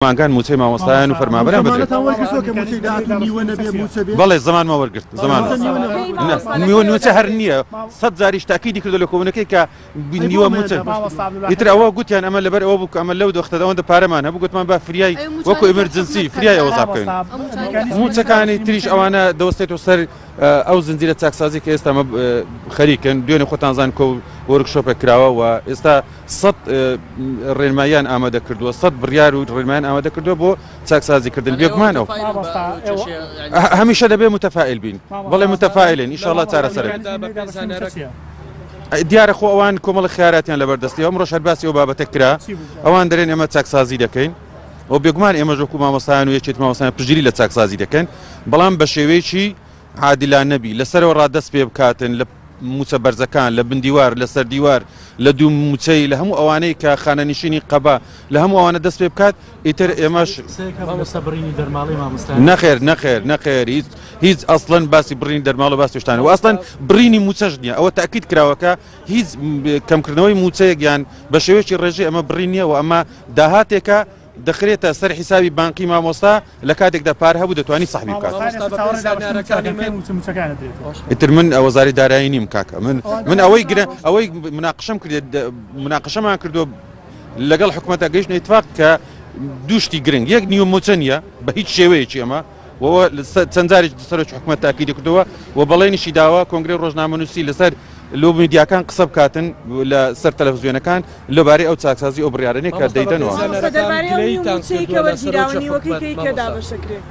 كان موسى ما وصلنا وفرما بنا بدري. والله الزمان ما ورقت زمان. موسى هرنية صد زاريش تأكيد كده لكم ونكيك بنيو موسى. يترى أول قلت يعني أمل لبر أول أمل لو دخت ده وند بارمان هبو قلت ما بقى فرياي وكو إمرجنسي فرياي أو صابكين. موسى كان تريش أو أنا دوستي وصار أو زنجيرة تاكسازي كيستا خريكن ديون خوتان زان كو وركشوب كراوا وإستا صد الرميان آمادة كردوا صد بريار والرميان آمادة كردوا بو تاكسازي كردن بيقمانو هميشه دبي متفائل بين والله متفائلين إن شاء الله تعالى سرب ديار أخو أوان كمال الخيارات يعني لبردستي عمره شرباسي وبابا تكرا أوان درين إما تاكسازي دكين وبيقمان إما جوكو ما مصان ويشيت ما مصان بجري لتاكسازي دكين بلان بشويشي عادل نبي لسر ورادس بيبكاتن موسى برزكان لبنديوار لسر ديوار لدوم موسى لهم أواني كخانة نشيني قبا لهم أوانا دس بيبكات يتر إماش بريني درمالي ما مستعد نخير هيز أصلا باسي بريني درمالي باسي وشتاني وأصلا بريني موسى أو تأكيد كراوكا هيز كم كرنوي موسى يعني بشويش الرجي أما برينيا وأما دهاتك دخلت سر حسابي بانقي ما موسى لكاتك ده بارها بده تواني صاحبي كات من وزارة داريني مكاكا من أوي مناقشة ما كردو لقال حكومة جيش نتفاق كدوشتي جرينج يك نيو موتنيا بهيج شيء أما وهو تنزارج تصرف حكومة تأكيد كردوا وبلين شي دعوة كونغرس روزنامة نوسي لسر لو ميديا كان قصب كاتن ولا سر تلفزيون كان لو باري أو تاكسازي أو بريارني كديدن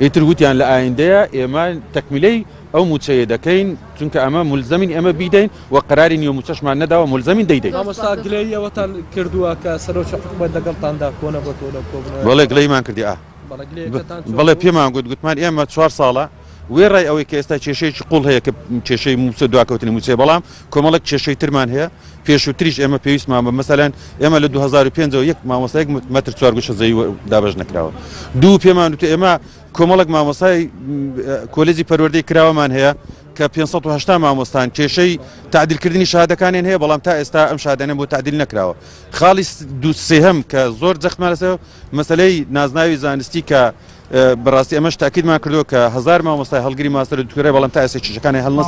يتروت يعني لأينديا إما تكملي أو متشيدة كين تنك أما ملزمين أما بيدين وقرار يوم مستشمع الندى وملزمين ديدين. مستقلية وطن كردوا كسروش حكومة دقلتان دا كونا بطولة. والله قلي ما كردي والله بيما قلت مان إما شوار صالة وين رأي أوي كيستا شيء قول هي كشيء مسدوا كوتني مسيء بلام كمالك شيء ترمان هي في شو تريش إما بيس ما مثلا إما لدو 2005 ويك ما مصايق متر شوار قش زي دابج نكراوه دو بيما نت إما كمالك ما مصاي كوليزي پروردي كراوه من هي ك580 ما مستان شيء تعديل كردني شهادة كانين هي بلام تا استا أم شهادة نبو تعديل نكراوه خالص دو سهم كزور زخم مالسه مثلا نازناوي زانستي ك براسي أمش تأكيد ما كردو كهزار ما مصاي هالجري ماستر الدكتورة بلام تا اسش كان هالنص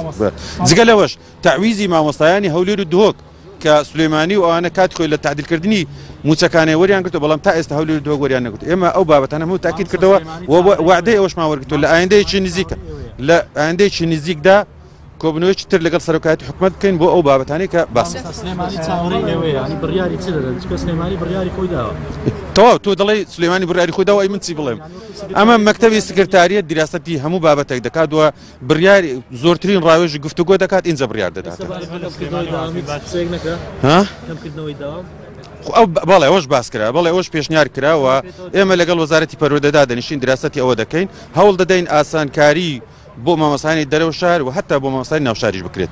زقله وش تعويزي ما مصاياني هوليرو الدهوك كسليماني وأنا كاتخو إلى التعديل كردني موسكاني وريان قلت بلام تا است هوليرو الدهوك وريان قلت إما أو بابت أنا مو تأكيد كردو ووعدي أوش ما ورقته لا عندي شيء نزيكه لا عندي شيء نزيك ده كوبنويتش تر لقل سرقات حكومة كين بو أو بابت هني كبس. سليماني تاوري يعني برياري تسدد سليماني برياري خويدا. تو ضلي سليماني برياري خويدا أي من سيبلهم. أما مكتب السكرتارية دراستي همو بابتك دكاد وبرياري زورترين راوج قفتقو دكاد إنزا بريار ده. ها؟ كم كدنوي دوام؟ أو بالله وش باسكرا بالله وش بيشنيار كرا وإما لقل وزارة برودة نشين دراستي أو دكين هول دين آسان كاري بو ما مصاني الدرو الشهر وحتى بو ما مصاني ناو شارج بكريت.